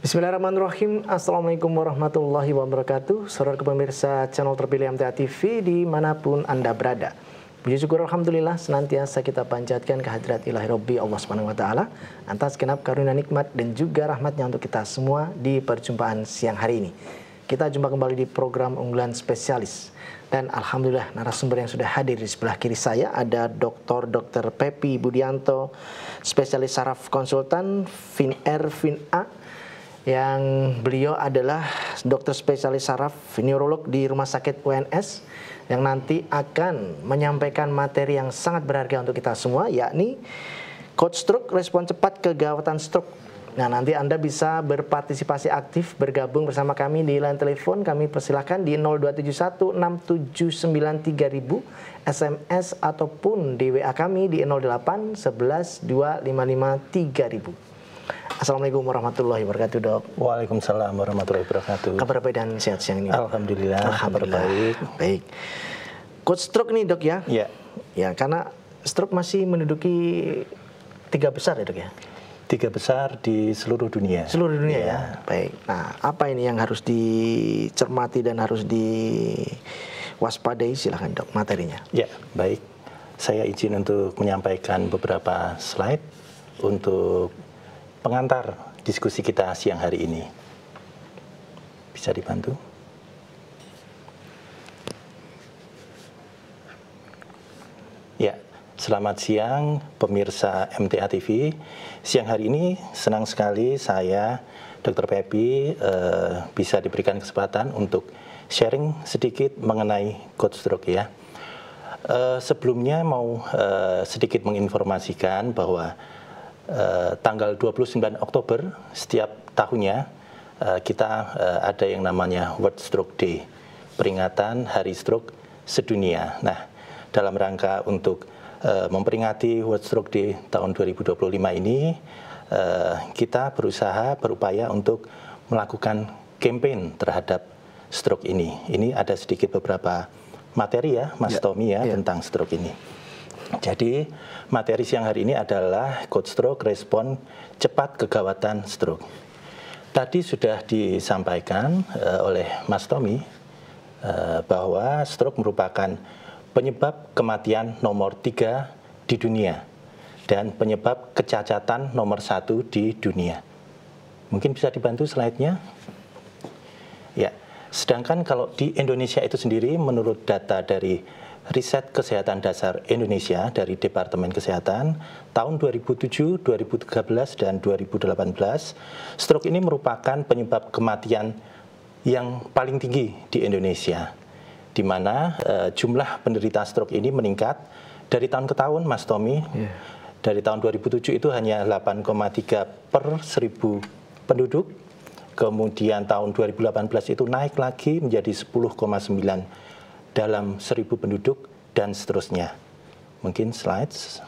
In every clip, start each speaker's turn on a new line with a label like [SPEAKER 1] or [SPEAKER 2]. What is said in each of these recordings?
[SPEAKER 1] Bismillahirrahmanirrahim. Assalamualaikum warahmatullahi wabarakatuh. Saudara pemirsa channel terpilih MTA TV dimanapun Anda berada. Puji syukur Alhamdulillah senantiasa kita panjatkan kehadirat ilahi Rabbi Allah Subhanahu wa Ta'ala atas genap karunia nikmat dan juga rahmatnya untuk kita semua di perjumpaan siang hari ini. Kita jumpa kembali di program unggulan spesialis. Dan Alhamdulillah narasumber yang sudah hadir di sebelah kiri saya ada Dr. Pepi Budianto, spesialis saraf konsultan FinR FinA, yang beliau adalah dokter spesialis saraf neurolog di Rumah Sakit UNS yang nanti akan menyampaikan materi yang sangat berharga untuk kita semua, yakni Coach Stroke, respon cepat kegawatan stroke. Nah, nanti Anda bisa berpartisipasi aktif bergabung bersama kami di line telepon. Kami persilakan di 02716793.000 SMS ataupun di WA kami di 08112553.000. Assalamualaikum warahmatullahi wabarakatuh, Dok.
[SPEAKER 2] Waalaikumsalam warahmatullahi wabarakatuh.
[SPEAKER 1] Kabar baik dan sehat siang ini?
[SPEAKER 2] Alhamdulillah. Kabar baik.
[SPEAKER 1] Baik. Coach Stroke nih, Dok, ya?
[SPEAKER 2] Ya.
[SPEAKER 1] Ya, karena stroke masih menduduki 3 besar ya, Dok, ya?
[SPEAKER 2] 3 besar di seluruh dunia.
[SPEAKER 1] Seluruh dunia ya. Baik. Nah, apa ini yang harus dicermati dan harus diwaspadai? Silahkan, Dok, materinya.
[SPEAKER 2] Ya, baik. Saya izin untuk menyampaikan beberapa slide untuk pengantar diskusi kita siang hari ini. Bisa dibantu? Ya, selamat siang pemirsa MTA TV. Siang hari ini senang sekali saya, Dr. Pepi, bisa diberikan kesempatan untuk sharing sedikit mengenai Coach Stroke ya. Sebelumnya mau sedikit menginformasikan bahwa tanggal 29 Oktober setiap tahunnya kita ada yang namanya World Stroke Day, peringatan Hari Stroke sedunia. Nah, dalam rangka untuk memperingati World Stroke Day tahun 2025 ini, kita berupaya untuk melakukan campaign terhadap stroke ini. Ini ada sedikit beberapa materi ya, Mas Tommy ya, tentang stroke ini. Jadi materi siang hari ini adalah Coach Stroke, respon cepat kegawatan stroke. Tadi sudah disampaikan oleh Mas Tommy bahwa stroke merupakan penyebab kematian nomor 3 di dunia dan penyebab kecacatan nomor 1 di dunia. Mungkin bisa dibantu slide-nya? Ya, sedangkan kalau di Indonesia itu sendiri menurut data dari Riset Kesehatan Dasar Indonesia dari Departemen Kesehatan tahun 2007, 2013, dan 2018, stroke ini merupakan penyebab kematian yang paling tinggi di Indonesia, di mana jumlah penderita stroke ini meningkat dari tahun ke tahun, Mas Tommy. Dari tahun 2007 itu hanya 8,3 per 1000 penduduk, kemudian tahun 2018 itu naik lagi menjadi 10,9 dalam 1000 penduduk, dan seterusnya. Mungkin slides.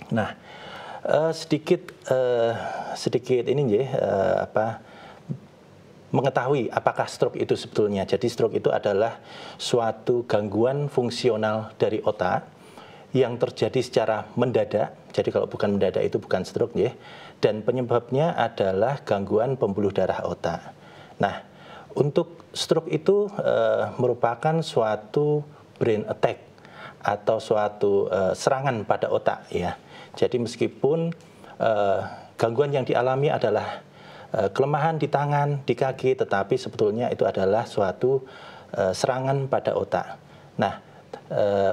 [SPEAKER 2] Nah, sedikit ini mengetahui apakah stroke itu sebetulnya. Jadi stroke itu adalah suatu gangguan fungsional dari otak yang terjadi secara mendadak. Jadi kalau bukan mendadak itu bukan stroke ya. Dan penyebabnya adalah gangguan pembuluh darah otak. Nah, untuk stroke itu merupakan suatu brain attack atau suatu serangan pada otak ya. Jadi meskipun gangguan yang dialami adalah kelemahan di tangan, di kaki, tetapi sebetulnya itu adalah suatu serangan pada otak. Nah,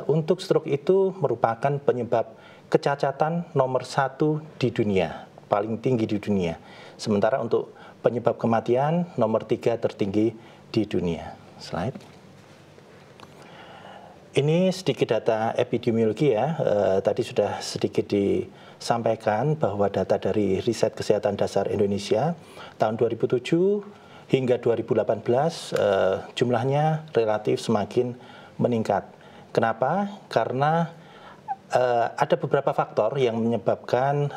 [SPEAKER 2] untuk stroke itu merupakan penyebab kecacatan nomor 1 di dunia, paling tinggi di dunia. Sementara untuk penyebab kematian nomor 3 tertinggi di dunia. Slide. Ini sedikit data epidemiologi ya. Tadi sudah sedikit disampaikan bahwa data dari Riset Kesehatan Dasar Indonesia tahun 2007 hingga 2018 jumlahnya relatif semakin meningkat. Kenapa? Karena ada beberapa faktor yang menyebabkan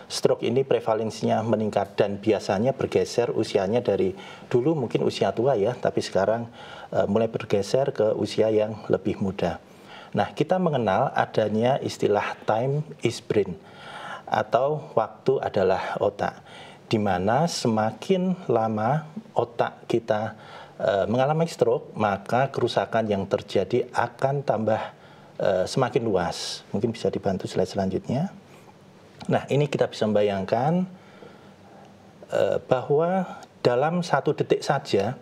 [SPEAKER 2] stroke ini prevalensinya meningkat dan biasanya bergeser usianya dari dulu mungkin usia tua ya, tapi sekarang mulai bergeser ke usia yang lebih muda. Nah, kita mengenal adanya istilah time is brain atau waktu adalah otak. di mana semakin lama otak kita mengalami stroke, maka kerusakan yang terjadi akan tambah semakin luas. Mungkin bisa dibantu slide selanjutnya. Nah, ini kita bisa membayangkan bahwa dalam 1 detik saja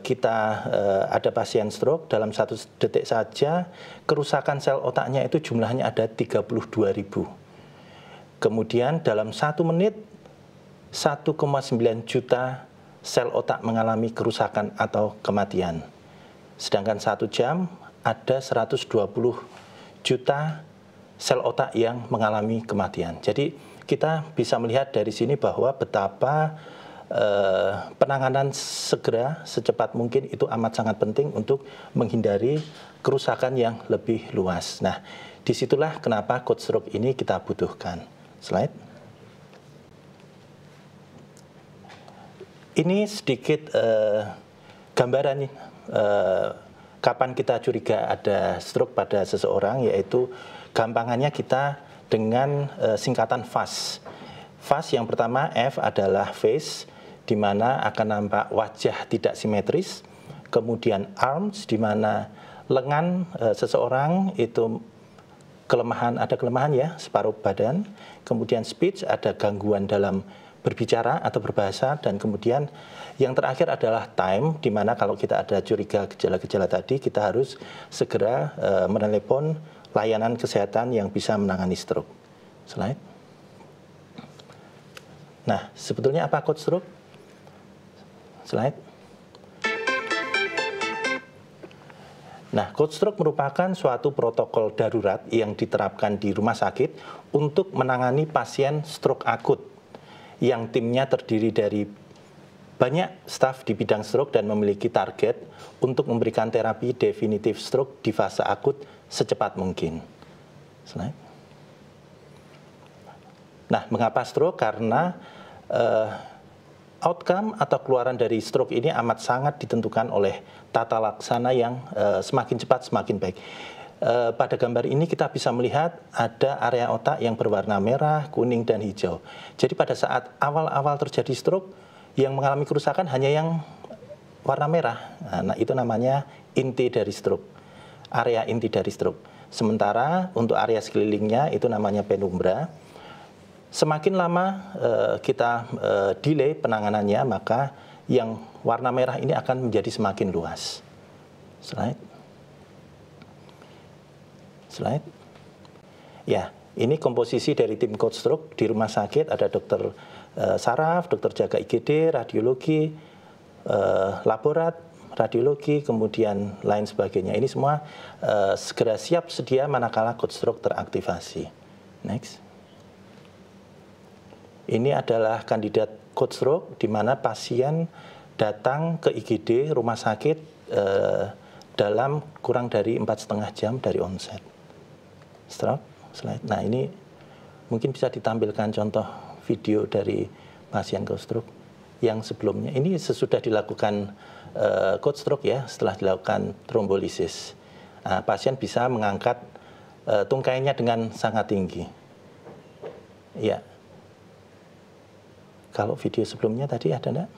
[SPEAKER 2] kita ada pasien stroke, dalam 1 detik saja kerusakan sel otaknya itu jumlahnya ada 32.000. Kemudian dalam 1 menit 1,9 juta sel otak mengalami kerusakan atau kematian. Sedangkan 1 jam ada 120 juta sel otak yang mengalami kematian. Jadi kita bisa melihat dari sini bahwa betapa penanganan segera secepat mungkin itu amat sangat penting untuk menghindari kerusakan yang lebih luas. Nah, disitulah kenapa code stroke ini kita butuhkan. Slide. Ini sedikit gambaran kapan kita curiga ada stroke pada seseorang, yaitu gampangannya kita dengan singkatan FAS. FAS yang pertama, F adalah face, di mana akan nampak wajah tidak simetris. Kemudian arms, di mana lengan seseorang itu ada kelemahan ya, separuh badan. Kemudian speech, ada gangguan dalam berbicara atau berbahasa. Dan kemudian yang terakhir adalah time, di mana kalau kita ada curiga gejala-gejala tadi, kita harus segera menelepon layanan kesehatan yang bisa menangani stroke. Slide. Nah, sebetulnya apa code stroke? Slide. Nah, code stroke merupakan suatu protokol darurat yang diterapkan di rumah sakit untuk menangani pasien stroke akut, yang timnya terdiri dari banyak staf di bidang stroke dan memiliki target untuk memberikan terapi definitif stroke di fase akut secepat mungkin. Slide. Nah, mengapa stroke? Karena outcome atau keluaran dari stroke ini amat sangat ditentukan oleh tata laksana yang semakin cepat semakin baik. Pada gambar ini kita bisa melihat ada area otak yang berwarna merah, kuning, dan hijau. Jadi pada saat awal-awal terjadi stroke, yang mengalami kerusakan hanya yang warna merah. Nah, itu namanya inti dari stroke, area inti dari stroke. Sementara untuk area sekelilingnya itu namanya penumbra. Semakin lama kita delay penanganannya, maka yang warna merah ini akan menjadi semakin luas. Slide. Slide. Ya, ini komposisi dari tim code stroke di rumah sakit. Ada dokter saraf, dokter jaga IGD, radiologi, laborat, radiologi, kemudian lain sebagainya. Ini semua segera siap sedia manakala code stroke teraktivasi. Next. Ini adalah kandidat code stroke di mana pasien datang ke IGD rumah sakit dalam kurang dari 4,5 jam dari onset. Slide. Nah, ini mungkin bisa ditampilkan contoh video dari pasien code stroke yang sebelumnya. Ini sesudah dilakukan code stroke ya, setelah dilakukan trombolisis. Nah, pasien bisa mengangkat tungkainya dengan sangat tinggi. Ya. Kalau video sebelumnya tadi ada enggak?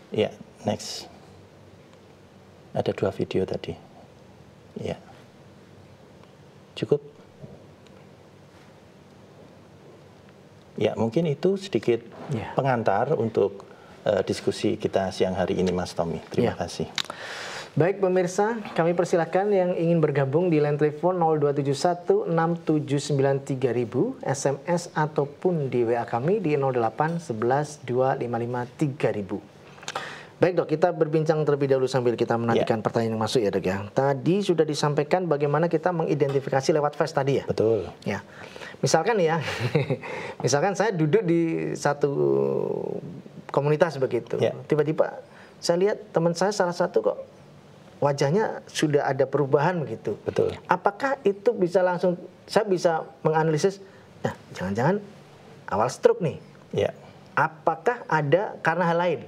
[SPEAKER 2] Ya, next. Ada 2 video tadi. Ya. Cukup? Ya, mungkin itu sedikit pengantar untuk diskusi kita siang hari ini, Mas Tommy. Terima kasih.
[SPEAKER 1] Baik pemirsa, kami persilahkan yang ingin bergabung di line telepon 02716793.000, SMS ataupun di WA kami di 08112553.000. Baik dok, kita berbincang terlebih dahulu sambil kita menantikan pertanyaan yang masuk ya dok ya. Tadi sudah disampaikan bagaimana kita mengidentifikasi lewat face tadi ya.
[SPEAKER 2] Betul.
[SPEAKER 1] Ya, misalkan ya, misalkan saya duduk di satu komunitas begitu, tiba-tiba saya lihat teman saya salah satu kok wajahnya sudah ada perubahan begitu.
[SPEAKER 2] Betul.
[SPEAKER 1] Apakah itu bisa langsung saya bisa menganalisis, nah jangan-jangan awal stroke nih.
[SPEAKER 2] Ya.
[SPEAKER 1] Apakah ada karena hal lain?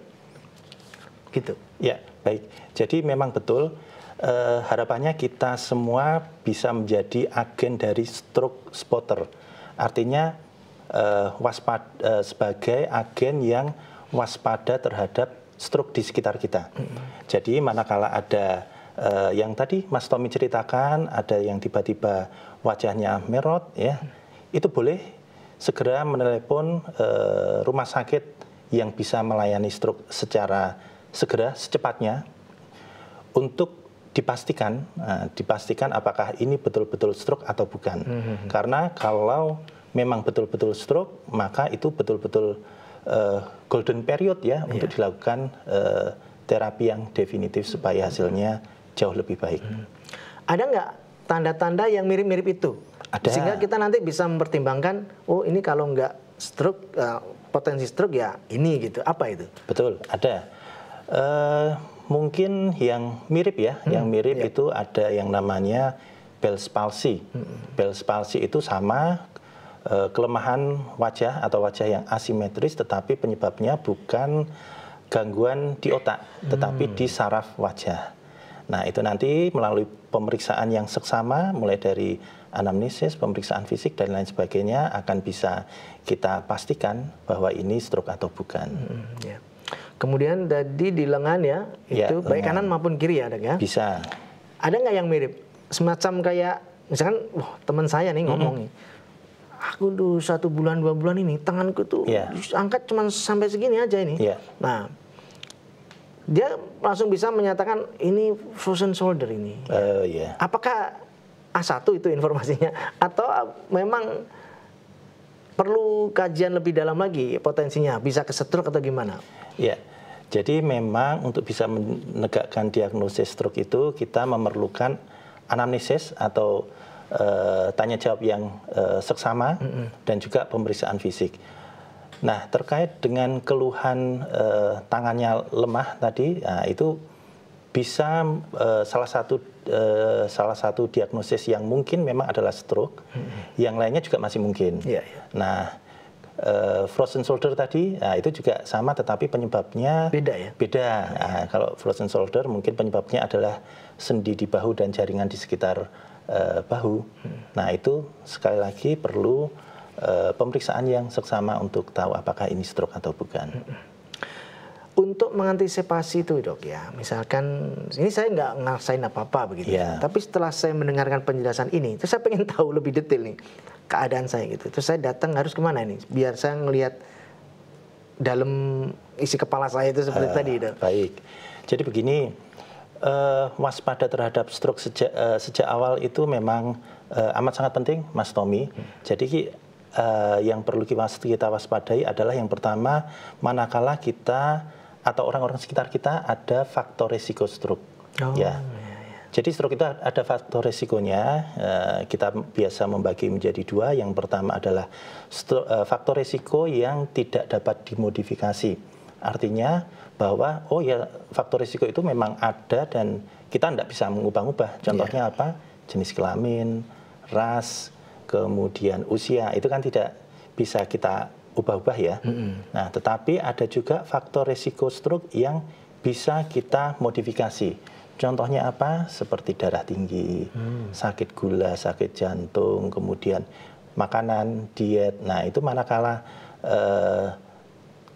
[SPEAKER 1] Gitu.
[SPEAKER 2] Ya, baik. Jadi memang betul harapannya kita semua bisa menjadi agen dari stroke spotter. Artinya sebagai agen yang waspada terhadap stroke di sekitar kita. Jadi manakala ada yang tadi Mas Tommy ceritakan, ada yang tiba-tiba wajahnya merot, ya, itu boleh segera menelepon rumah sakit yang bisa melayani stroke secara segera, secepatnya, untuk dipastikan apakah ini betul-betul stroke atau bukan. Karena kalau memang betul-betul stroke, maka itu betul-betul golden period ya untuk dilakukan terapi yang definitif supaya hasilnya jauh lebih baik.
[SPEAKER 1] Ada nggak tanda-tanda yang mirip-mirip itu?
[SPEAKER 2] Ada.
[SPEAKER 1] Sehingga kita nanti bisa mempertimbangkan, oh ini kalau nggak stroke, potensi stroke ya ini gitu. Apa itu?
[SPEAKER 2] Betul, ada. Mungkin yang mirip ya, yang mirip itu ada yang namanya Bell's palsy. Bell's palsy itu sama, kelemahan wajah atau wajah yang asimetris, tetapi penyebabnya bukan gangguan di otak, tetapi di saraf wajah. Nah, itu nanti melalui pemeriksaan yang seksama, mulai dari anamnesis, pemeriksaan fisik, dan lain sebagainya, akan bisa kita pastikan bahwa ini stroke atau bukan.
[SPEAKER 1] Ya. Kemudian tadi di lengan ya, itu baik kanan maupun kiri ya, Dok ya?
[SPEAKER 2] Bisa.
[SPEAKER 1] Ada nggak yang mirip? Semacam kayak, misalkan, wah teman saya nih ngomong nih, aku tuh 1 bulan 2 bulan ini tanganku tuh angkat cuma sampai segini aja ini. Nah, dia langsung bisa menyatakan ini frozen shoulder ini. Apakah A1 itu informasinya, atau memang perlu kajian lebih dalam lagi potensinya, bisa ke stroke atau gimana?
[SPEAKER 2] Ya, jadi memang untuk bisa menegakkan diagnosis stroke itu kita memerlukan anamnesis atau tanya jawab yang seksama dan juga pemeriksaan fisik. Nah, terkait dengan keluhan tangannya lemah tadi, nah, itu bisa salah satu diagnosis yang mungkin memang adalah stroke, yang lainnya juga masih mungkin. Nah, frozen shoulder tadi, nah, itu juga sama, tetapi penyebabnya
[SPEAKER 1] beda ya?
[SPEAKER 2] Beda. Nah, kalau frozen shoulder mungkin penyebabnya adalah sendi di bahu dan jaringan di sekitar bahu. Nah, itu sekali lagi perlu pemeriksaan yang seksama untuk tahu apakah ini stroke atau bukan.
[SPEAKER 1] Untuk mengantisipasi itu, Dok, ya, misalkan ini saya nggak ngerasain apa-apa begitu, tapi setelah saya mendengarkan penjelasan ini, terus saya pengen tahu lebih detail nih keadaan saya gitu. Terus saya datang harus kemana nih, biar saya ngelihat dalam isi kepala saya itu seperti tadi, Dok.
[SPEAKER 2] Baik, jadi begini, waspada terhadap stroke sejak awal itu memang amat sangat penting, Mas Tommy. Jadi yang perlu kita waspadai adalah yang pertama, manakala kita atau orang-orang sekitar kita ada faktor risiko stroke. Jadi stroke itu ada faktor risikonya. Kita biasa membagi menjadi 2. Yang pertama adalah faktor risiko yang tidak dapat dimodifikasi. Artinya bahwa faktor risiko itu memang ada dan kita tidak bisa mengubah-ubah. Contohnya apa? Jenis kelamin, ras, kemudian usia, itu kan tidak bisa kita ubah-ubah ya. Nah, tetapi ada juga faktor risiko stroke yang bisa kita modifikasi. Contohnya apa? Seperti darah tinggi, sakit gula, sakit jantung, kemudian makanan, diet. Nah, itu manakala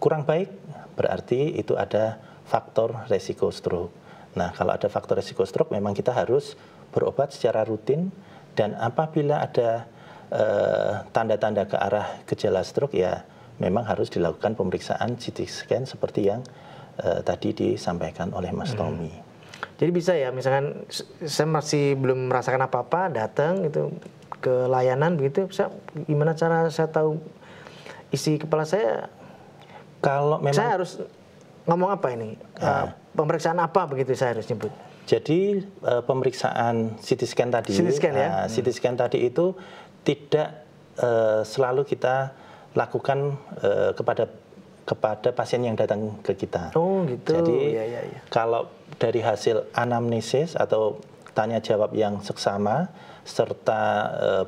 [SPEAKER 2] kurang baik, berarti itu ada faktor risiko stroke. Nah, kalau ada faktor risiko stroke, memang kita harus berobat secara rutin, dan apabila ada tanda-tanda ke arah gejala stroke, ya memang harus dilakukan pemeriksaan CT scan seperti yang tadi disampaikan oleh Mas Tommy.
[SPEAKER 1] Jadi bisa ya, misalkan saya masih belum merasakan apa-apa, datang itu ke layanan begitu, gimana cara saya tahu isi kepala saya?
[SPEAKER 2] Kalau memang
[SPEAKER 1] saya harus ngomong apa ini? Pemeriksaan apa begitu saya harus nyebut?
[SPEAKER 2] Jadi pemeriksaan CT scan tadi, CT scan tadi itu tidak selalu kita lakukan kepada pasien yang datang ke kita.
[SPEAKER 1] Oh gitu.
[SPEAKER 2] Jadi kalau dari hasil anamnesis atau tanya jawab yang seksama serta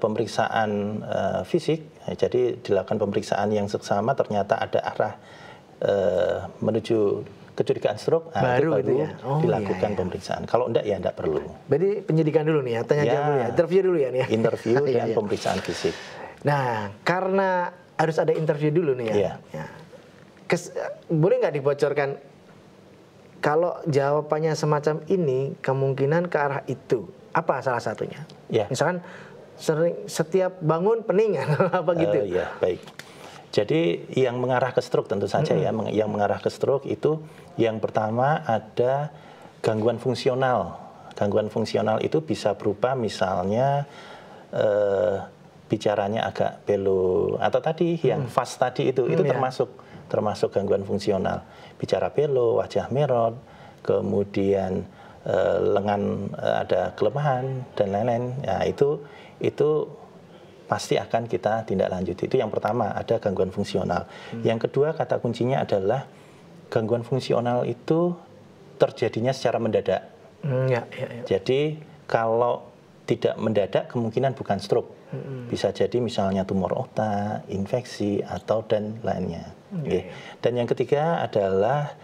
[SPEAKER 2] pemeriksaan fisik, jadi dilakukan pemeriksaan yang seksama, ternyata ada arah menuju kecurigaan stroke,
[SPEAKER 1] baru
[SPEAKER 2] itu
[SPEAKER 1] ya?
[SPEAKER 2] dilakukan pemeriksaan. Kalau enggak ya enggak perlu.
[SPEAKER 1] Berarti penyidikan dulu nih ya, tanya jawab dulu ya, interview dulu ya nih.
[SPEAKER 2] Interview dan pemeriksaan fisik.
[SPEAKER 1] Nah, karena harus ada interview dulu nih ya.
[SPEAKER 2] Iya.
[SPEAKER 1] Ya. Boleh nggak dibocorkan kalau jawabannya semacam ini kemungkinan ke arah itu, apa salah satunya?
[SPEAKER 2] Ya.
[SPEAKER 1] Misalkan setiap bangun pening apa gitu.
[SPEAKER 2] Ya, baik. Jadi yang mengarah ke stroke tentu saja ya, yang mengarah ke stroke itu yang pertama ada gangguan fungsional. Gangguan fungsional itu bisa berupa misalnya bicaranya agak belo atau tadi yang fast tadi itu termasuk gangguan fungsional. Bicara belo, wajah merot, kemudian lengan ada kelemahan dan lain-lain. Nah, itu pasti akan kita tindak lanjuti. Itu yang pertama, ada gangguan fungsional. Yang kedua, kata kuncinya adalah gangguan fungsional itu terjadinya secara mendadak. Jadi kalau tidak mendadak kemungkinan bukan stroke. Bisa jadi misalnya tumor otak, infeksi atau dan lainnya. Dan yang ketiga adalah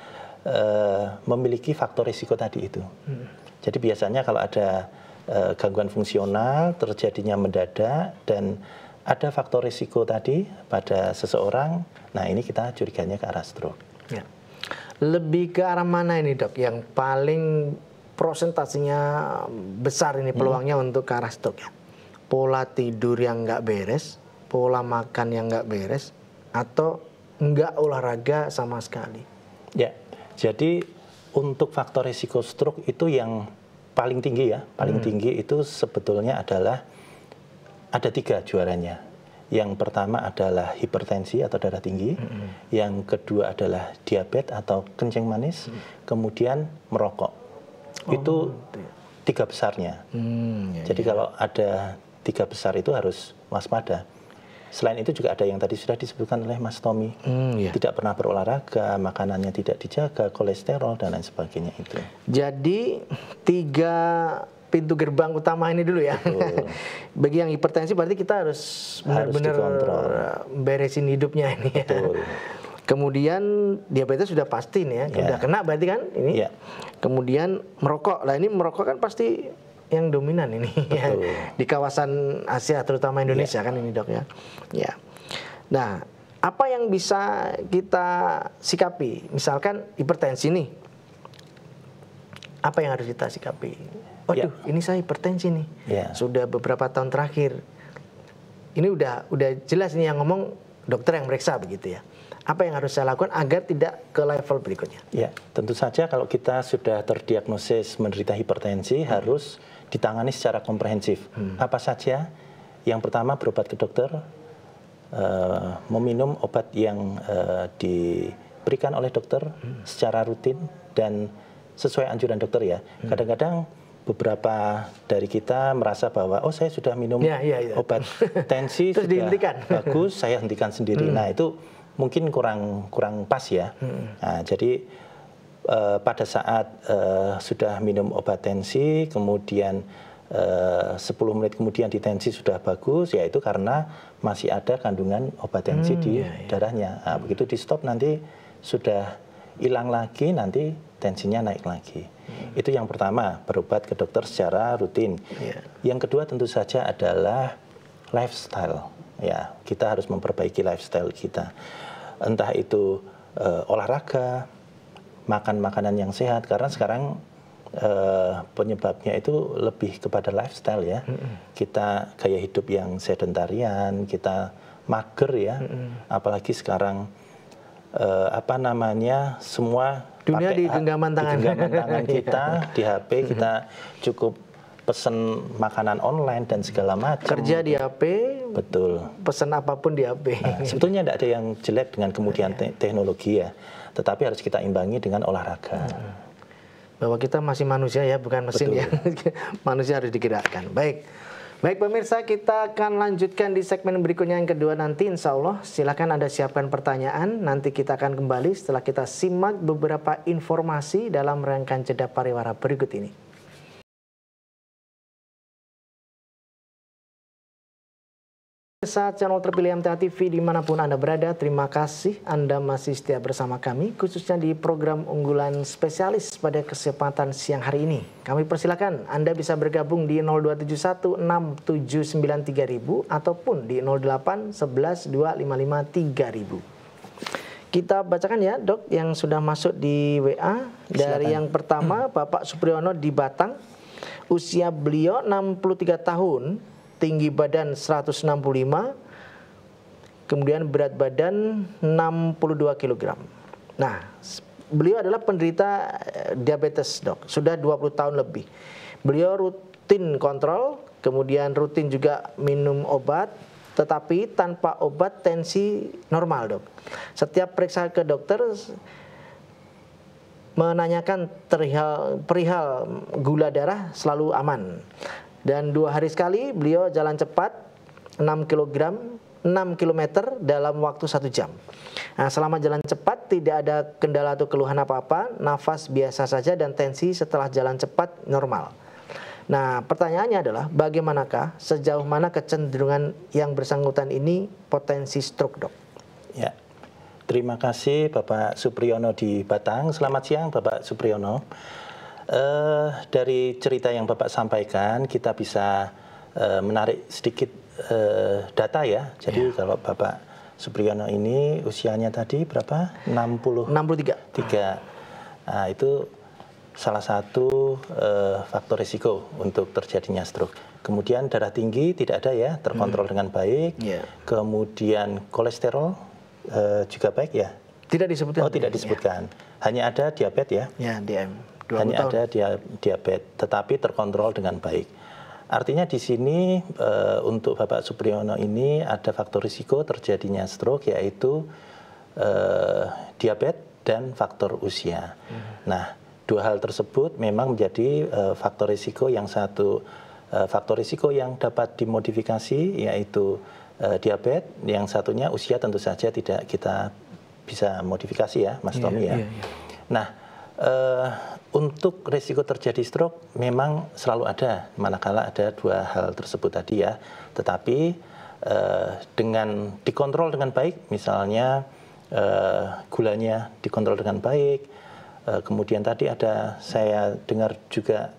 [SPEAKER 2] memiliki faktor risiko tadi itu. Jadi biasanya kalau ada gangguan fungsional terjadinya mendadak dan ada faktor risiko tadi pada seseorang, nah ini kita curiganya ke arah stroke.
[SPEAKER 1] Ya. Lebih ke arah mana ini dok yang paling prosentasinya besar ini peluangnya untuk ke arah stroke ya? Pola tidur yang nggak beres, pola makan yang nggak beres, atau nggak olahraga sama sekali?
[SPEAKER 2] Ya, jadi untuk faktor risiko stroke itu yang paling tinggi ya, paling tinggi itu sebetulnya adalah ada 3 juaranya. Yang pertama adalah hipertensi atau darah tinggi, yang kedua adalah diabetes atau kencing manis, kemudian merokok. Itu 3 besarnya. Jadi kalau ada 3 besar itu harus waspada. Selain itu juga ada yang tadi sudah disebutkan oleh Mas Tommy, tidak pernah berolahraga, makanannya tidak dijaga, kolesterol dan lain sebagainya itu.
[SPEAKER 1] Jadi 3 pintu gerbang utama ini dulu ya. Bagi yang hipertensi berarti kita harus benar-benar beresin hidupnya ini.
[SPEAKER 2] Betul.
[SPEAKER 1] Kemudian diabetes sudah pasti nih ya, udah kena berarti kan ini. Kemudian merokok, lah ini merokok kan pasti yang dominan ini ya, di kawasan Asia terutama Indonesia kan ini dok ya. Ya. Nah, apa yang bisa kita sikapi? Misalkan hipertensi nih, apa yang harus kita sikapi? Waduh, ini saya hipertensi nih, sudah beberapa tahun terakhir. Ini udah jelas ini yang ngomong dokter yang meriksa begitu ya. Apa yang harus saya lakukan agar tidak ke level berikutnya?
[SPEAKER 2] Ya, tentu saja kalau kita sudah terdiagnosis menderita hipertensi harus ditangani secara komprehensif. Apa saja? Yang pertama berobat ke dokter, meminum obat yang diberikan oleh dokter secara rutin dan sesuai anjuran dokter ya. Kadang-kadang beberapa dari kita merasa bahwa saya sudah minum obat tensi sudah dihentikan. Bagus, saya hentikan sendiri. Nah itu mungkin kurang pas ya. Nah, jadi pada saat sudah minum obat tensi, kemudian 10 menit kemudian di tensi sudah bagus, yaitu karena masih ada kandungan obat tensi di darahnya. Nah, begitu di stop nanti sudah hilang lagi, nanti tensinya naik lagi. Itu yang pertama, berobat ke dokter secara rutin. Yang kedua tentu saja adalah lifestyle. Ya, kita harus memperbaiki lifestyle kita. Entah itu olahraga, makan makanan yang sehat, karena sekarang penyebabnya itu lebih kepada lifestyle ya. Kita gaya hidup yang sedentarian, kita mager ya. Apalagi sekarang semua
[SPEAKER 1] dunia di genggaman tangan,
[SPEAKER 2] kita, di HP kita cukup pesen makanan online dan segala macam.
[SPEAKER 1] Kerja di HP,
[SPEAKER 2] betul.
[SPEAKER 1] Pesen apapun di HP.
[SPEAKER 2] Nah, sebetulnya tidak ada yang jelek dengan kemudian teknologi ya, tetapi harus kita imbangi dengan olahraga.
[SPEAKER 1] Bahwa kita masih manusia ya, bukan mesin ya. Manusia harus digerakkan. Baik pemirsa, kita akan lanjutkan di segmen berikutnya yang kedua nanti insya Allah. Silakan Anda siapkan pertanyaan, nanti kita akan kembali setelah kita simak beberapa informasi dalam rangkaian jeda pariwara berikut ini. Saat channel terpilih MTA TV dimanapun Anda berada, terima kasih Anda masih setia bersama kami, khususnya di program unggulan spesialis pada kesempatan siang hari ini. Kami persilakan Anda bisa bergabung di 02716793000 ataupun di 08112553000. Kita bacakan ya dok yang sudah masuk di WA. Dari yang pertama, Bapak Supriyono di Batang. Usia beliau 63 tahun. Tinggi badan 165, kemudian berat badan 62 kg. Nah, beliau adalah penderita diabetes, dok. Sudah 20 tahun lebih. Beliau rutin kontrol, kemudian rutin juga minum obat, tetapi tanpa obat tensi normal, dok. Setiap periksa ke dokter menanyakan perihal gula darah selalu aman. Dan 2 hari sekali beliau jalan cepat 6 km dalam waktu 1 jam. Nah, selama jalan cepat tidak ada kendala atau keluhan apa-apa, nafas biasa saja dan tensi setelah jalan cepat normal. Nah, pertanyaannya adalah bagaimanakah, sejauh mana kecenderungan yang bersangkutan ini potensi stroke, dok?
[SPEAKER 2] Ya, terima kasih Bapak Supriyono di Batang. Selamat siang Bapak Supriyono. Dari cerita yang Bapak sampaikan, kita bisa menarik sedikit data ya. Jadi kalau Bapak Supriyono ini usianya tadi berapa?
[SPEAKER 1] 63.
[SPEAKER 2] Nah, itu salah satu faktor risiko untuk terjadinya stroke. Kemudian darah tinggi tidak ada ya, terkontrol dengan baik. Kemudian kolesterol juga baik ya.
[SPEAKER 1] Tidak disebutkan.
[SPEAKER 2] Oh, tidak disebutkan. Hanya ada diabetes ya.
[SPEAKER 1] Ya, DM.
[SPEAKER 2] Hanya ada diabetes, tetapi terkontrol dengan baik. Artinya di sini untuk Bapak Supriyono ini ada faktor risiko terjadinya stroke, yaitu diabetes dan faktor usia. Nah, 2 hal tersebut memang menjadi faktor risiko. Yang satu faktor risiko yang dapat dimodifikasi, yaitu diabetes. Yang satunya usia tentu saja tidak kita bisa modifikasi ya, Mas Tommy ya. Nah, untuk risiko terjadi stroke memang selalu ada manakala ada 2 hal tersebut tadi ya. Tetapi dengan dikontrol dengan baik, misalnya gulanya dikontrol dengan baik, kemudian tadi ada saya dengar juga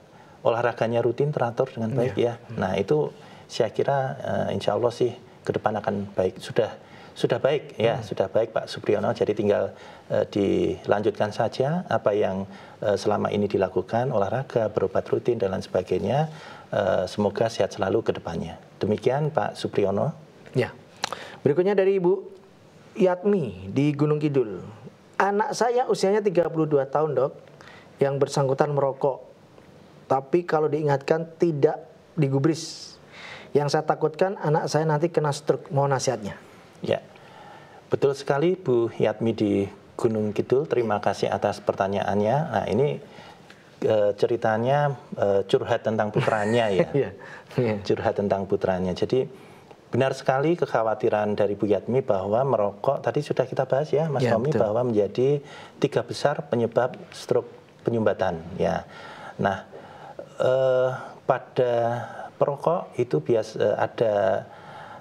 [SPEAKER 2] olahraganya rutin teratur dengan baik ya. Nah, itu saya kira insya Allah sih ke depan akan baik. Sudah baik ya, sudah baik Pak Supriyono. Jadi tinggal dilanjutkan saja apa yang selama ini dilakukan, olahraga, berobat rutin dan lain sebagainya. Semoga sehat selalu ke depannya. Demikian Pak Supriyono.
[SPEAKER 1] Ya. Berikutnya dari Ibu Yatmi di Gunung Kidul. Anak saya usianya 32 tahun, dok, yang bersangkutan merokok. Tapi kalau diingatkan tidak digubris. Yang saya takutkan anak saya nanti kena stroke. Mohon nasihatnya.
[SPEAKER 2] Ya, betul sekali Bu Yatmi di Gunung Kidul. Terima kasih atas pertanyaannya. Nah, ini ceritanya curhat tentang putranya ya. Curhat tentang putranya. Jadi benar sekali kekhawatiran dari Bu Yatmi bahwa merokok, tadi sudah kita bahas ya Mas Tommy, bahwa menjadi 3 besar penyebab stroke penyumbatan ya. Nah, pada perokok itu biasa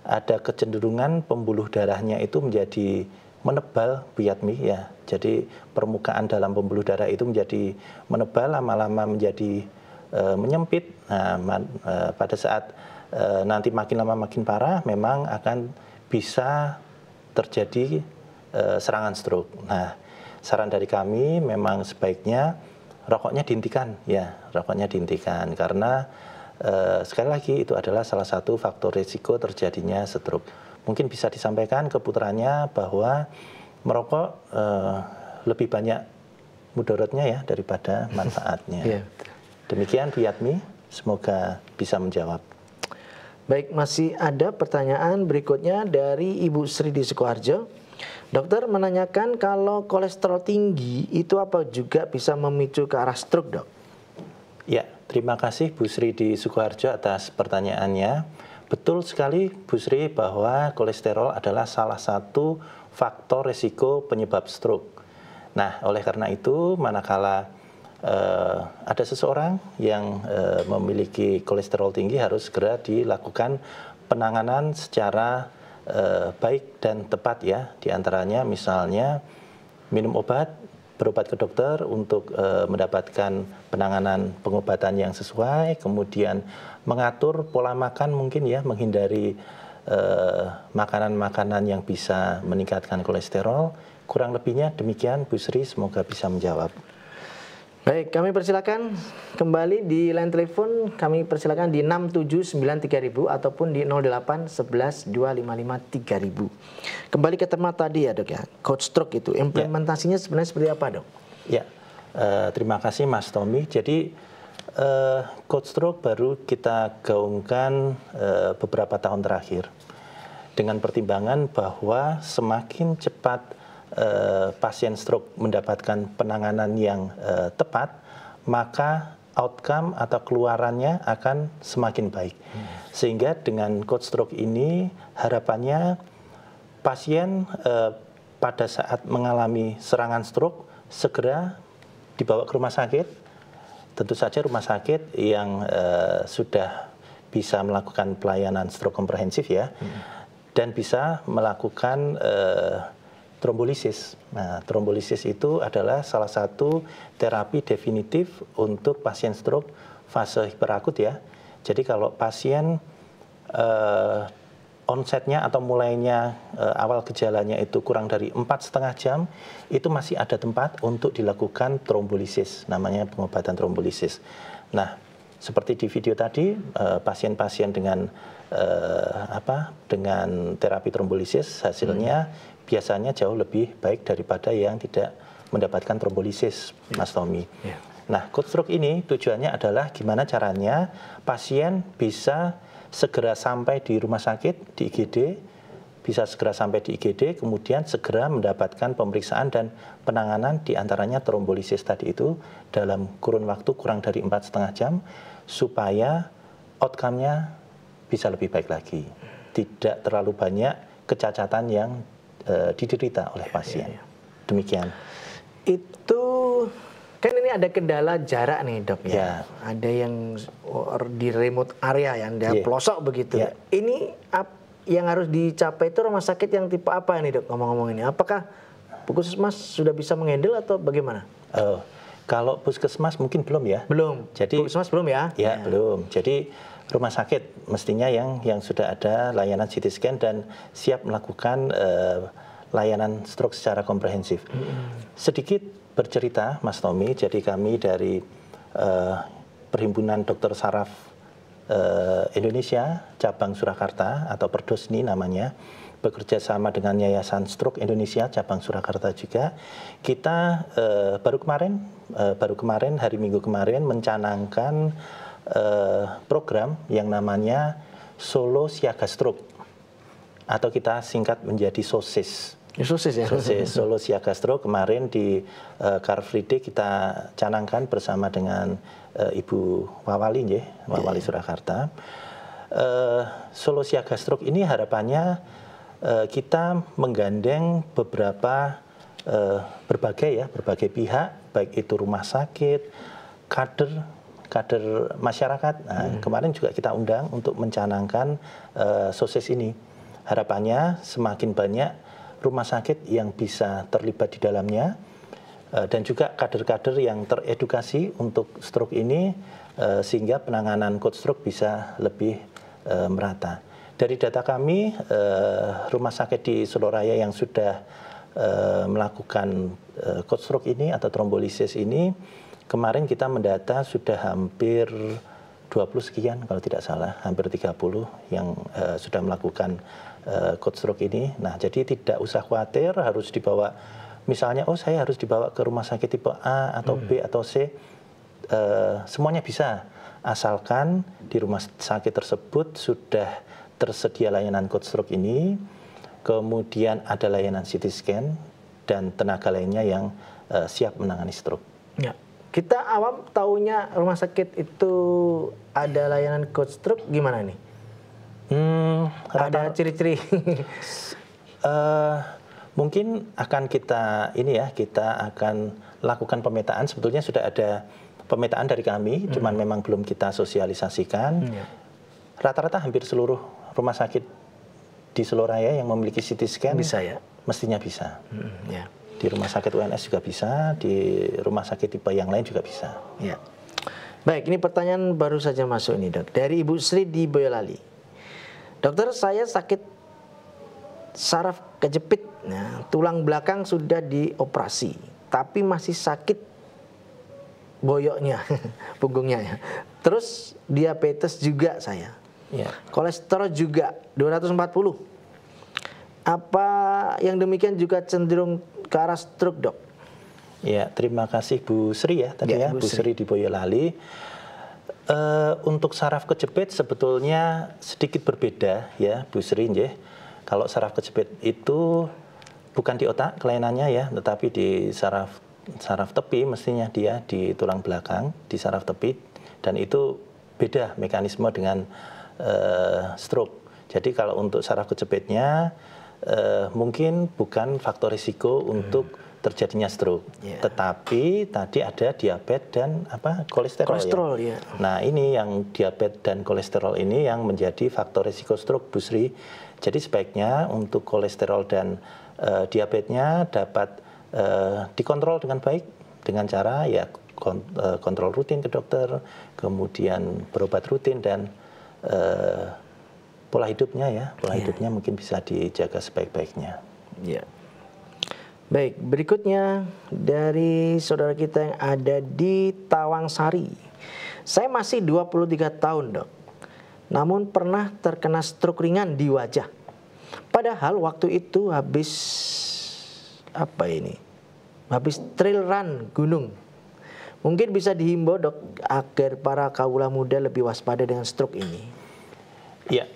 [SPEAKER 2] ada kecenderungan pembuluh darahnya itu menjadi menebal Bu Yatmi ya. Jadi permukaan dalam pembuluh darah itu menjadi menebal, lama-lama menjadi menyempit. Nah, pada saat nanti makin lama makin parah, memang akan bisa terjadi serangan stroke. Nah, saran dari kami memang sebaiknya rokoknya dihentikan ya, rokoknya dihentikan karena sekali lagi itu adalah salah satu faktor risiko terjadinya stroke. Mungkin bisa disampaikan ke putranya bahwa merokok lebih banyak mudaratnya ya daripada manfaatnya. Demikian Bu Yatmi, semoga bisa menjawab.
[SPEAKER 1] Baik, masih ada pertanyaan berikutnya dari Ibu Sri di Sukoharjo. Dokter menanyakan kalau kolesterol tinggi itu apa juga bisa memicu ke arah stroke, dok?
[SPEAKER 2] Ya, terima kasih Bu Sri di Sukoharjo atas pertanyaannya. Betul sekali Bu Sri bahwa kolesterol adalah salah satu faktor risiko penyebab stroke. Nah, oleh karena itu manakala ada seseorang yang memiliki kolesterol tinggi harus segera dilakukan penanganan secara baik dan tepat ya. Di antaranya misalnya minum obat, berobat ke dokter untuk mendapatkan penanganan pengobatan yang sesuai, kemudian mengatur pola makan mungkin ya, menghindari makanan-makanan yang bisa meningkatkan kolesterol. Kurang lebihnya demikian Bu Sri, semoga bisa menjawab.
[SPEAKER 1] Baik, kami persilakan kembali di line telepon. Kami persilakan di 6793000 ataupun di 08112553.000. Kembali ke tema tadi ya dok ya, coach stroke itu implementasinya sebenarnya seperti apa dok?
[SPEAKER 2] Ya, terima kasih Mas Tommy. Jadi coach stroke baru kita gaungkan beberapa tahun terakhir dengan pertimbangan bahwa semakin cepat pasien stroke mendapatkan penanganan yang tepat, maka outcome atau keluarannya akan semakin baik. Sehingga dengan coach stroke ini harapannya pasien pada saat mengalami serangan stroke segera dibawa ke rumah sakit. Tentu saja rumah sakit yang sudah bisa melakukan pelayanan stroke komprehensif ya, dan bisa melakukan trombolisis. Nah, trombolisis itu adalah salah satu terapi definitif untuk pasien stroke fase hiperakut ya. Jadi kalau pasien onsetnya atau mulainya awal gejalanya itu kurang dari 4,5 jam, itu masih ada tempat untuk dilakukan trombolisis, namanya pengobatan trombolisis. Nah, seperti di video tadi, pasien-pasien dengan dengan terapi trombolisis hasilnya biasanya jauh lebih baik daripada yang tidak mendapatkan trombolisis, Mas Tommy. Nah, coach stroke ini tujuannya adalah gimana caranya pasien bisa segera sampai di rumah sakit, di IGD, bisa segera sampai di IGD, kemudian segera mendapatkan pemeriksaan dan penanganan diantaranya trombolisis tadi itu dalam kurun waktu kurang dari 4,5 jam, supaya outcome-nya bisa lebih baik lagi. Tidak terlalu banyak kecacatan yang diderita oleh pasien. Demikian.
[SPEAKER 1] Itu kan ini ada kendala jarak nih dok ya. Ada yang di remote area yang di pelosok begitu. Ini yang harus dicapai itu rumah sakit yang tipe apa nih dok ngomong-ngomong ini? Apakah puskesmas sudah bisa menghandle atau bagaimana?
[SPEAKER 2] Kalau puskesmas mungkin belum ya.
[SPEAKER 1] Belum.
[SPEAKER 2] Jadi
[SPEAKER 1] puskesmas belum ya?
[SPEAKER 2] Ya belum. Jadi rumah sakit mestinya yang sudah ada layanan CT scan dan siap melakukan layanan stroke secara komprehensif. Sedikit bercerita Mas Tommy, jadi kami dari Perhimpunan Dokter Saraf Indonesia cabang Surakarta atau Perdosni namanya, bekerja sama dengan Yayasan Stroke Indonesia cabang Surakarta juga. Kita baru kemarin hari Minggu kemarin mencanangkan program yang namanya Solo Siaga Stroke atau kita singkat menjadi SOSIS.
[SPEAKER 1] SOSIS ya.
[SPEAKER 2] SOSIS, Solo Siaga Stroke. Kemarin di Car Free Day kita canangkan bersama dengan Ibu Wawali, Wawali Surakarta. Solo Siaga Stroke ini harapannya kita menggandeng berbagai pihak, baik itu rumah sakit, kader masyarakat. Nah, kemarin juga kita undang untuk mencanangkan SOSIS ini. Harapannya semakin banyak rumah sakit yang bisa terlibat di dalamnya dan juga kader-kader yang teredukasi untuk stroke ini sehingga penanganan coach stroke bisa lebih merata. Dari data kami, rumah sakit di Soloraya yang sudah melakukan coach stroke ini atau trombolisis ini, kemarin kita mendata sudah hampir 20 sekian kalau tidak salah, hampir 30 yang sudah melakukan coach stroke ini. Nah, jadi tidak usah khawatir harus dibawa, misalnya saya harus dibawa ke rumah sakit tipe A atau B atau C, semuanya bisa, asalkan di rumah sakit tersebut sudah tersedia layanan coach stroke ini, kemudian ada layanan CT scan dan tenaga lainnya yang siap menangani stroke.
[SPEAKER 1] Ya. Kita awam taunya rumah sakit itu ada layanan coach stroke gimana nih? Ada ciri-ciri.
[SPEAKER 2] Mungkin akan kita akan lakukan pemetaan. Sebetulnya sudah ada pemetaan dari kami, cuman memang belum kita sosialisasikan. Rata-rata hampir seluruh rumah sakit di Seloraya yang memiliki CT scan
[SPEAKER 1] Bisa ya?
[SPEAKER 2] mestinya bisa.
[SPEAKER 1] Ya.
[SPEAKER 2] Di rumah sakit UNS juga bisa, di rumah sakit tipe yang lain juga bisa.
[SPEAKER 1] Ya. Baik, ini pertanyaan baru saja masuk ini, Dok. Dari Ibu Sri di Boyolali. Dokter, saya sakit saraf kejepit. Nah, tulang belakang sudah dioperasi, tapi masih sakit boyoknya, punggungnya ya. Terus diabetes juga saya.
[SPEAKER 2] Ya.
[SPEAKER 1] Kolesterol juga 240. Apa yang demikian juga cenderung ke arah stroke, Dok?
[SPEAKER 2] Ya, terima kasih Bu Sri ya tadi ya, Bu Sri di Boyolali. Untuk saraf kejepit sebetulnya sedikit berbeda ya, Bu Sri. Kalau saraf kejepit itu bukan di otak kelainannya ya, tetapi di saraf tepi, mestinya dia di tulang belakang, di saraf tepi, dan itu beda mekanisme dengan stroke. Jadi kalau untuk saraf kejepitnya mungkin bukan faktor risiko untuk terjadinya stroke, tetapi tadi ada diabetes dan kolesterol ya. Nah, ini yang diabetes dan kolesterol ini yang menjadi faktor risiko stroke, Bu Sri. Jadi sebaiknya untuk kolesterol dan diabetesnya dapat dikontrol dengan baik dengan cara ya kontrol rutin ke dokter, kemudian berobat rutin dan pola hidupnya ya, hidupnya mungkin bisa dijaga sebaik-baiknya.
[SPEAKER 1] Ya. Baik, berikutnya dari saudara kita yang ada di Tawangsari. Saya masih 23 tahun, Dok. Namun pernah terkena stroke ringan di wajah. Padahal waktu itu habis trail run gunung. Mungkin bisa dihimbau, Dok, agar para kawula muda lebih waspada dengan stroke ini.
[SPEAKER 2] Iya.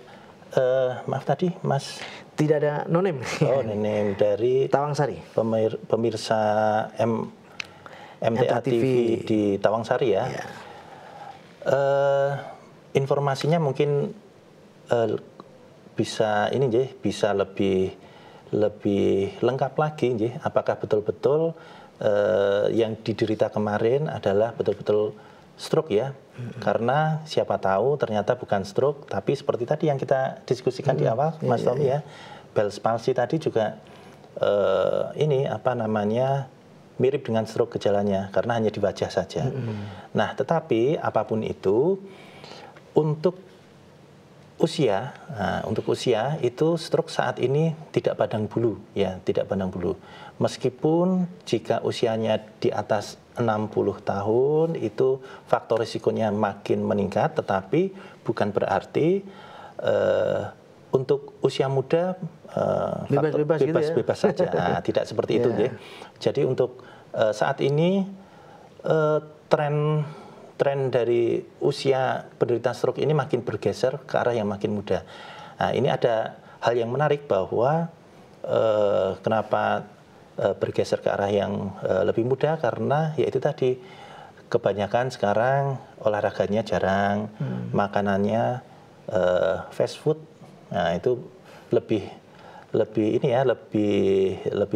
[SPEAKER 2] Maaf tadi, Mas.
[SPEAKER 1] Tidak ada nonim.
[SPEAKER 2] Oh, nonim dari
[SPEAKER 1] Tawangsari.
[SPEAKER 2] Pemirsa MTA TV di Tawangsari ya. Ya. Informasinya mungkin bisa bisa lebih lengkap lagi, apakah betul-betul yang diderita kemarin adalah betul-betul stroke ya. Karena siapa tahu ternyata bukan stroke, tapi seperti tadi yang kita diskusikan di awal, Mas Tommy ya, Bell's palsy tadi juga mirip dengan stroke gejalanya karena hanya di wajah saja. Nah, tetapi apapun itu untuk usia itu stroke saat ini tidak pandang bulu ya, tidak pandang bulu. Meskipun jika usianya di atas 60 tahun itu faktor risikonya makin meningkat, tetapi bukan berarti untuk usia muda bebas saja. Nah, tidak seperti itu ya. Jadi untuk saat ini tren dari usia penderita stroke ini makin bergeser ke arah yang makin muda. Nah, ini ada hal yang menarik bahwa kenapa bergeser ke arah yang lebih muda, karena yaitu tadi kebanyakan sekarang olahraganya jarang, makanannya fast food. Nah, itu lebih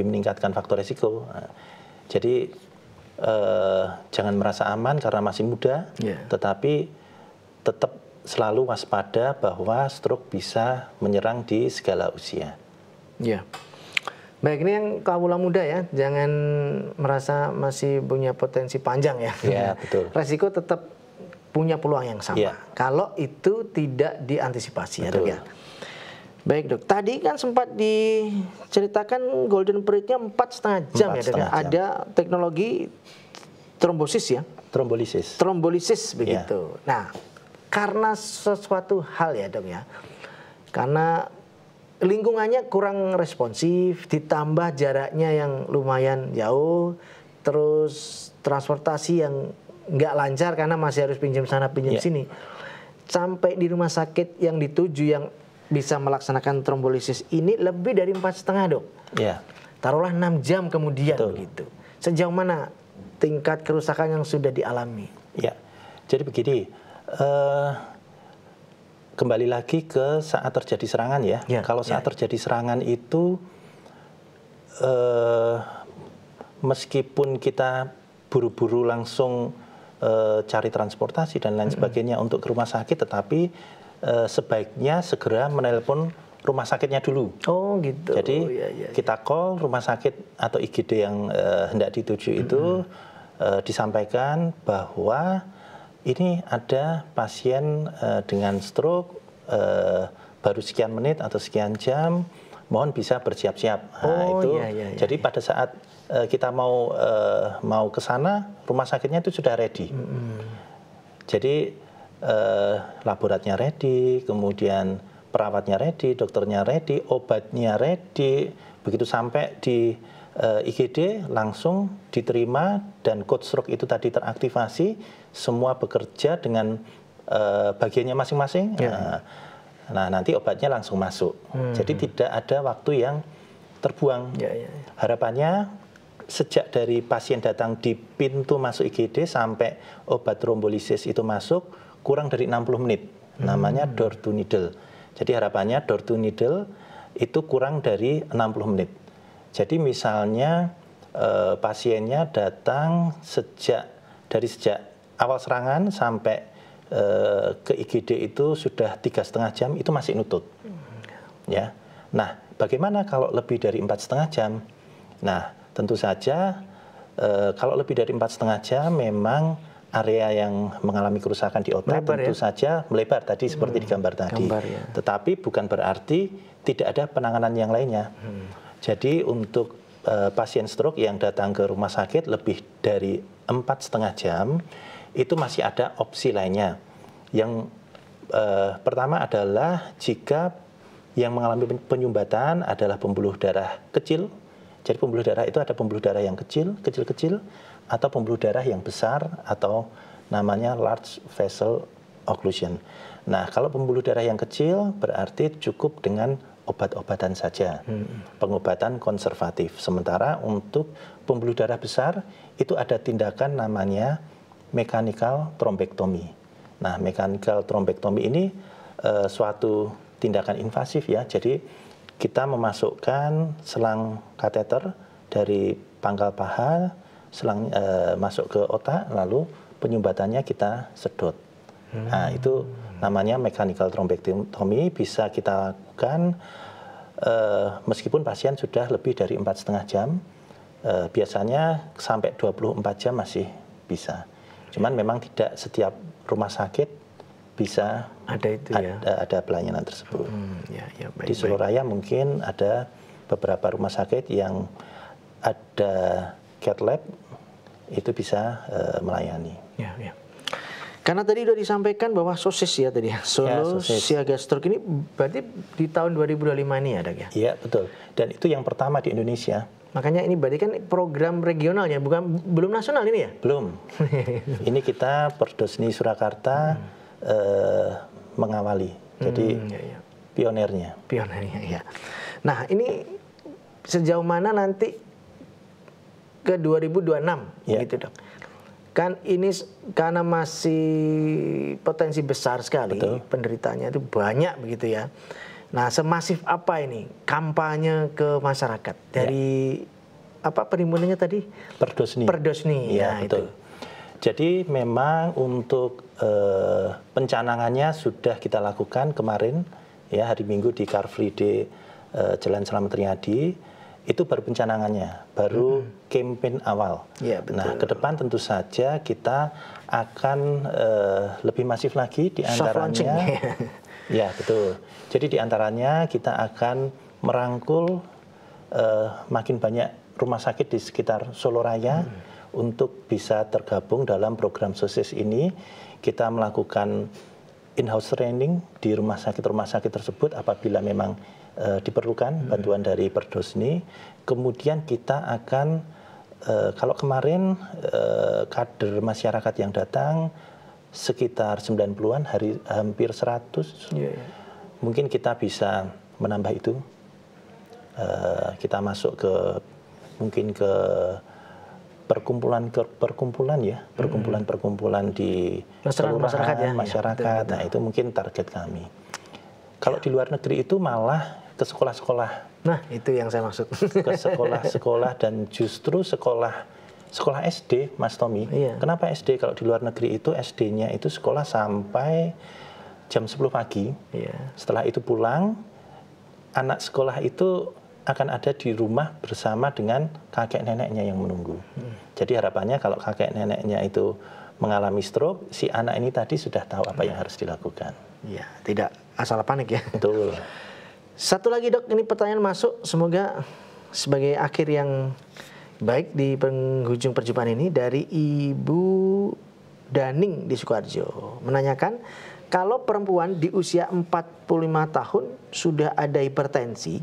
[SPEAKER 2] meningkatkan faktor risiko. Nah, jadi jangan merasa aman karena masih muda, tetapi tetap selalu waspada bahwa stroke bisa menyerang di segala usia.
[SPEAKER 1] Ya. Baik, ini yang kawula muda ya, jangan merasa masih punya potensi panjang ya.
[SPEAKER 2] Ya, betul.
[SPEAKER 1] Resiko tetap punya peluang yang sama. Kalau itu tidak diantisipasi ya, Dok ya. Baik, Dok. Tadi kan sempat diceritakan golden period-nya 4,5 jam ya, Dok. Ada teknologi trombosis ya. Trombolisis begitu. Nah, karena sesuatu hal ya, Dok ya. Karena lingkungannya kurang responsif, ditambah jaraknya yang lumayan jauh, terus transportasi yang nggak lancar karena masih harus pinjam sana pinjam sini. Sampai di rumah sakit yang dituju yang bisa melaksanakan trombolisis ini lebih dari 4,5, Dok. Taruhlah 6 jam kemudian begitu. Sejauh mana tingkat kerusakan yang sudah dialami?
[SPEAKER 2] Ya, jadi begini. Kembali lagi ke saat terjadi serangan ya. Kalau saat terjadi serangan itu meskipun kita buru-buru langsung cari transportasi dan lain sebagainya untuk ke rumah sakit, tetapi sebaiknya segera menelpon rumah sakitnya dulu.
[SPEAKER 1] Oh gitu.
[SPEAKER 2] Jadi kita call rumah sakit atau IGD yang hendak dituju itu, disampaikan bahwa ini ada pasien dengan stroke, baru sekian menit atau sekian jam, mohon bisa bersiap-siap. Nah, itu. Jadi pada saat kita mau ke sana, rumah sakitnya itu sudah ready. Jadi laboratnya ready, kemudian perawatnya ready, dokternya ready, obatnya ready. Begitu sampai di IGD langsung diterima dan code stroke itu tadi teraktivasi, semua bekerja dengan bagiannya masing-masing. Nah, nanti obatnya langsung masuk. Jadi tidak ada waktu yang terbuang. Harapannya sejak dari pasien datang di pintu masuk IGD sampai obat trombolisis itu masuk kurang dari 60 menit. Namanya door to needle. Jadi harapannya door to needle itu kurang dari 60 menit. Jadi misalnya pasiennya datang sejak awal serangan sampai ke IGD itu sudah 3,5 jam, itu masih nutut. Ya. Nah, bagaimana kalau lebih dari 4,5 jam? Nah, tentu saja kalau lebih dari 4,5 jam memang area yang mengalami kerusakan di otak tentu saja melebar tadi seperti di gambar tadi. Tetapi bukan berarti tidak ada penanganan yang lainnya. Jadi untuk pasien stroke yang datang ke rumah sakit lebih dari 4,5 jam itu masih ada opsi lainnya. Yang pertama adalah jika yang mengalami penyumbatan adalah pembuluh darah kecil. Jadi pembuluh darah itu ada pembuluh darah yang kecil, atau pembuluh darah yang besar atau namanya large vessel occlusion. Nah, kalau pembuluh darah yang kecil berarti cukup dengan obat-obatan saja, pengobatan konservatif. Sementara untuk pembuluh darah besar itu ada tindakan namanya mechanical thrombectomy. Nah, mechanical thrombectomy ini suatu tindakan invasif ya. Jadi kita memasukkan selang kateter dari pangkal paha, selang masuk ke otak, lalu penyumbatannya kita sedot. Nah, itu namanya mechanical thrombectomy, bisa kita lakukan meskipun pasien sudah lebih dari 4,5 jam, biasanya sampai 24 jam masih bisa. Cuman memang tidak setiap rumah sakit bisa ada pelayanan tersebut. Di Surabaya mungkin ada beberapa rumah sakit yang ada cath lab, itu bisa melayani.
[SPEAKER 1] Karena tadi sudah disampaikan bahwa sosis ya tadi, Solo Siaga Stroke ini berarti di tahun 2025 ini ya, Dok ya?
[SPEAKER 2] Iya, betul. Dan itu yang pertama di Indonesia.
[SPEAKER 1] Makanya ini berarti kan program regionalnya, belum nasional ini ya?
[SPEAKER 2] Belum. Ini kita Perdosni Surakarta mengawali. Jadi pionernya.
[SPEAKER 1] Pionernya, ya. Nah, ini sejauh mana nanti ke 2026 gitu, Dok? Kan ini karena masih potensi besar sekali, penderitanya itu banyak begitu ya. Nah, semasif apa ini kampanye ke masyarakat dari apa perimunannya tadi?
[SPEAKER 2] Perdosni.
[SPEAKER 1] Perdosni.
[SPEAKER 2] Ya, betul. Itu. Jadi memang untuk pencanangannya sudah kita lakukan kemarin ya, hari Minggu di Car Free Day Jalan Slamet Riyadi. Itu baru pencanangannya, baru campaign awal. Nah, ke depan tentu saja kita akan lebih masif lagi di antaranya. Ya, betul. Jadi di antaranya kita akan merangkul makin banyak rumah sakit di sekitar Solo Raya untuk bisa tergabung dalam program SOSIS ini. Kita melakukan in-house training di rumah sakit tersebut apabila memang diperlukan bantuan dari Perdosni. Kemudian kita akan kalau kemarin kader masyarakat yang datang sekitar 90-an, hampir 100. Mungkin kita bisa menambah itu. Kita masuk ke mungkin ke perkumpulan ya, perkumpulan di kelurahan masyarakat. Nah, itu mungkin target kami. Kalau di luar negeri itu malah ke sekolah-sekolah.
[SPEAKER 1] Nah, itu yang saya maksud.
[SPEAKER 2] Ke sekolah-sekolah dan justru sekolah SD, Mas Tommy. Kenapa SD? Kalau di luar negeri itu SD-nya itu sekolah sampai jam 10 pagi.
[SPEAKER 1] Iya.
[SPEAKER 2] Setelah itu pulang, anak sekolah itu akan ada di rumah bersama dengan kakek neneknya yang menunggu. Jadi harapannya kalau kakek neneknya itu mengalami stroke, si anak ini tadi sudah tahu apa yang harus dilakukan.
[SPEAKER 1] Iya, tidak asal panik ya.
[SPEAKER 2] Betul.
[SPEAKER 1] Satu lagi dok, ini pertanyaan masuk, semoga sebagai akhir yang baik di penghujung perjumpaan ini, dari Ibu Daning di Sukoharjo menanyakan, kalau perempuan di usia 45 tahun sudah ada hipertensi,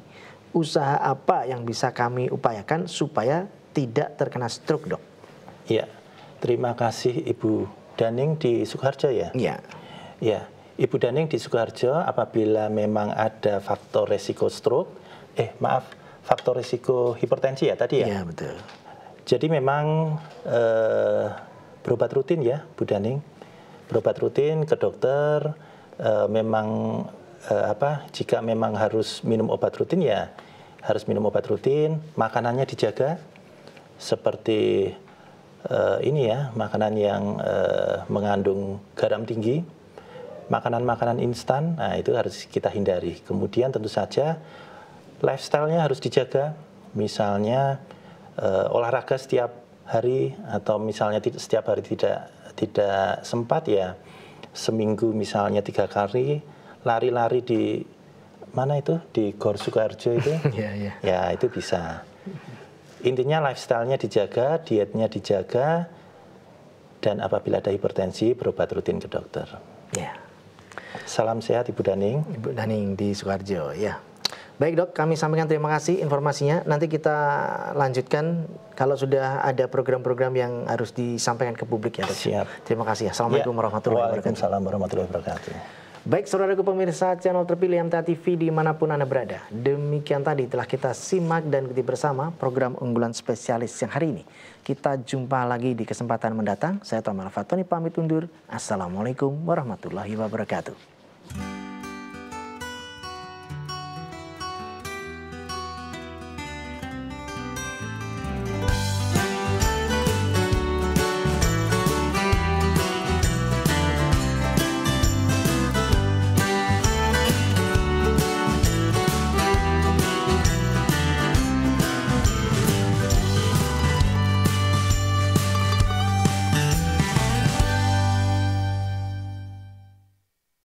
[SPEAKER 1] usaha apa yang bisa kami upayakan supaya tidak terkena stroke, dok?
[SPEAKER 2] Iya, terima kasih Ibu Daning di Sukoharjo ya.
[SPEAKER 1] Iya.
[SPEAKER 2] Ya, Ibu Daning di Sukoharjo, apabila memang ada faktor resiko stroke, faktor resiko hipertensi ya tadi ya.
[SPEAKER 1] Iya betul.
[SPEAKER 2] Jadi memang berobat rutin ya, Bu Daning, berobat rutin ke dokter. Jika memang harus minum obat rutin ya harus minum obat rutin. Makanannya dijaga seperti makanan yang mengandung garam tinggi, makanan-makanan instan, nah itu harus kita hindari. Kemudian tentu saja lifestyle-nya harus dijaga, misalnya olahraga setiap hari, atau misalnya setiap hari tidak sempat ya, seminggu misalnya 3 kali lari-lari di mana itu, di Gor Sukoharjo itu. Ya itu bisa. Intinya lifestyle-nya dijaga, dietnya dijaga, dan apabila ada hipertensi berobat rutin ke dokter.
[SPEAKER 1] Ya.
[SPEAKER 2] Salam sehat Ibu Daning.
[SPEAKER 1] Ibu Daning di Sukoharjo ya. Baik dok, kami sampaikan terima kasih informasinya. Nanti kita lanjutkan kalau sudah ada program-program yang harus disampaikan ke publik ya dok.
[SPEAKER 2] Siap.
[SPEAKER 1] Terima kasih. Assalamualaikum warahmatullahi wabarakatuh.
[SPEAKER 2] Waalaikumsalam warahmatullahi wabarakatuh.
[SPEAKER 1] Baik saudaraku pemirsa channel terpilih MTA TV dimanapun Anda berada. Demikian tadi telah kita simak dan ikuti bersama program unggulan spesialis yang hari ini. Kita jumpa lagi di kesempatan mendatang. Saya Tomar Fatoni pamit undur. Assalamualaikum warahmatullahi wabarakatuh.